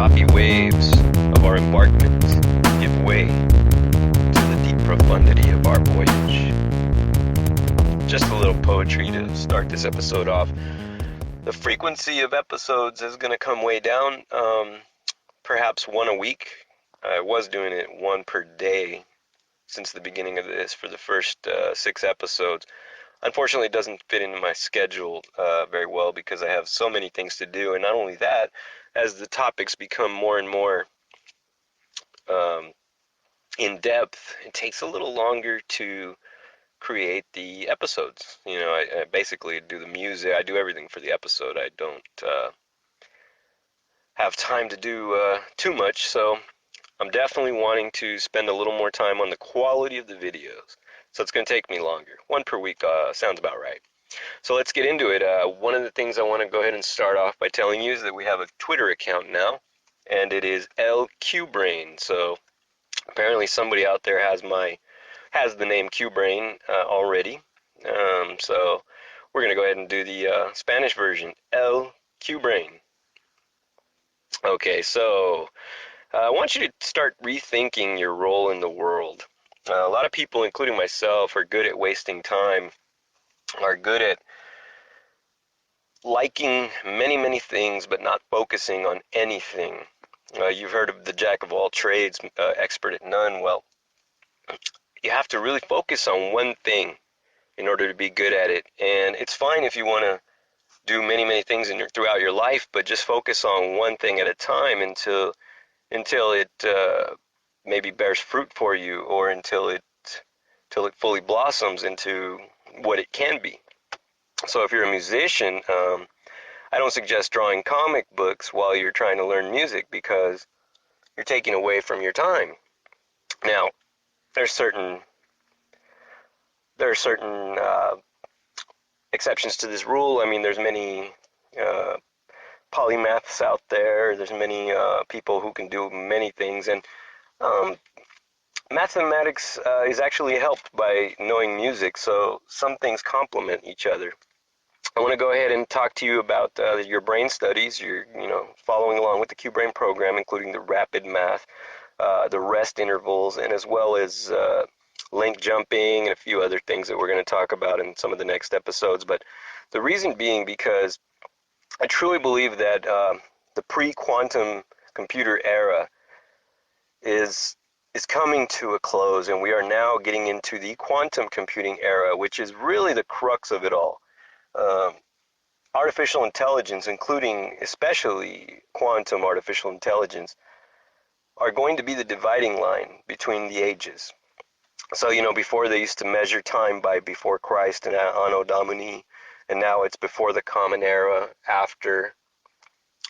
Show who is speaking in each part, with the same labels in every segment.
Speaker 1: choppy waves of our embarkment give way to the deep profundity of our voyage. Just a little poetry to start this episode off. The frequency of episodes is going to come way down, perhaps one a week. I was doing it one per day since the beginning of this for the first 6 episodes. Unfortunately, it doesn't fit into my schedule very well because I have so many things to do. And not only that, as the topics become more and more in depth, it takes a little longer to create the episodes. You know, I basically do the music. I do everything for the episode. I don't have time to do too much. So I'm definitely wanting to spend a little more time on the quality of the videos. So it's going to take me longer. One per week sounds about right. So let's get into it. One of the things I want to go ahead and start off by telling you is that we have a Twitter account now, and it is QBrein. So apparently somebody out there has the name QBrein already. So we're going to go ahead and do the Spanish version, QBrein. Okay, so I want you to start rethinking your role in the world. A lot of people, including myself, are good at wasting time, are good at liking many, many things, but not focusing on anything. You've heard of the jack of all trades, expert at none. Well, you have to really focus on one thing in order to be good at it. And it's fine if you want to do many, many things throughout your life, but just focus on one thing at a time until it maybe bears fruit for you, or until it fully blossoms into what it can be. So if you're a musician, I don't suggest drawing comic books while you're trying to learn music, because you're taking away from your time. Now, there are certain exceptions to this rule. I mean, there's many polymaths out there. There's many people who can do many things, and mathematics is actually helped by knowing music, so some things complement each other. I want to go ahead and talk to you about your brain studies. You're following along with the QBrein program, including the rapid math, the rest intervals, and as well as link jumping and a few other things that we're going to talk about in some of the next episodes. But the reason being because I truly believe that the pre-quantum computer era is coming to a close, and we are now getting into the quantum computing era, which is really the crux of it all. Artificial intelligence, including especially quantum artificial intelligence, are going to be the dividing line between the ages. So, before they used to measure time by before Christ and Anno Domini, and now it's before the Common Era, after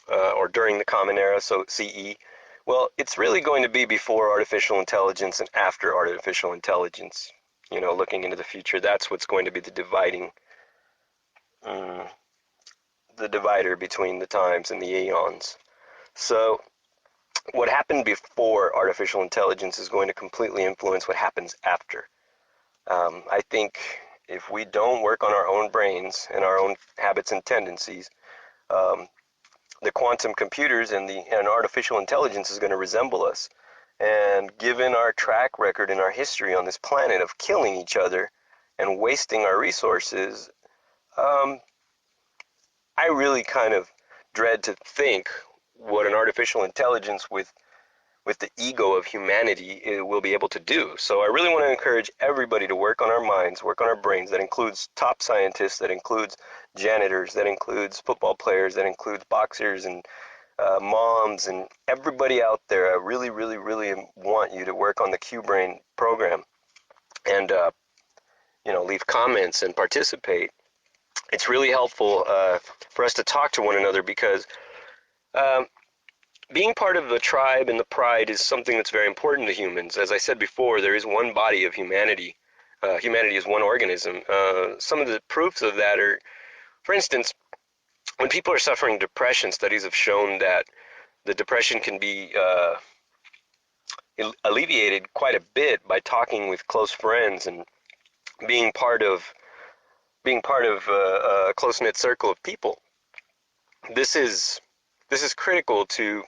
Speaker 1: or during the Common Era, so CE. Well, it's really going to be before artificial intelligence and after artificial intelligence. Looking into the future, that's what's going to be the divider between the times and the eons. So what happened before artificial intelligence is going to completely influence what happens after. I think if we don't work on our own brains and our own habits and tendencies, the quantum computers and artificial intelligence is going to resemble us. And given our track record and our history on this planet of killing each other and wasting our resources, I really kind of dread to think what an artificial intelligence with the ego of humanity will be able to do. So I really want to encourage everybody to work on our minds, work on our brains. That includes top scientists, that includes janitors, that includes football players, that includes boxers and moms and everybody out there. I really, really, really want you to work on the QBrein program and leave comments and participate. It's really helpful for us to talk to one another, because being part of the tribe and the pride is something that's very important to humans. As I said before, there is one body of humanity. Humanity is one organism. Some of the proofs of that are, for instance, when people are suffering depression, studies have shown that the depression can be alleviated quite a bit by talking with close friends and being part of a close-knit circle of people. This is critical to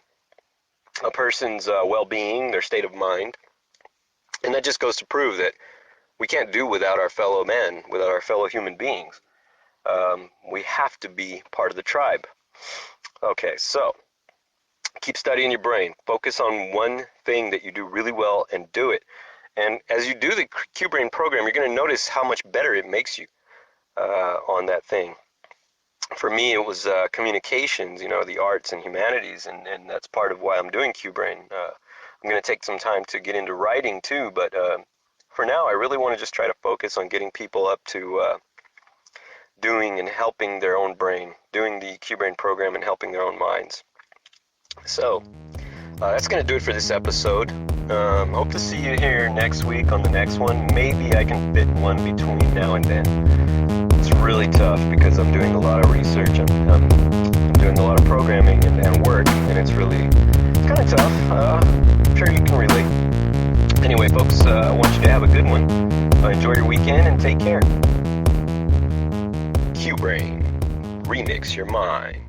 Speaker 1: a person's well-being, their state of mind. And that just goes to prove that we can't do without our fellow men, without our fellow human beings. We have to be part of the tribe. Okay, so keep studying your brain. Focus on one thing that you do really well and do it. And as you do the QBrein program, you're going to notice how much better it makes you on that thing. For me, it was communications, the arts and humanities, and that's part of why I'm doing QBrein. I'm going to take some time to get into writing too, but for now, I really want to just try to focus on getting people up to doing and helping their own brain, doing the QBrein program and helping their own minds. So, that's going to do it for this episode. Hope to see you here next week on the next one. Maybe I can fit one between now and then. It's really tough because I'm doing a lot of research. I'm doing a lot of programming and work, and it's kind of tough. I'm sure you can relate. Anyway, folks, I want you to have a good one. Enjoy your weekend and take care. QBrein. Remix your mind.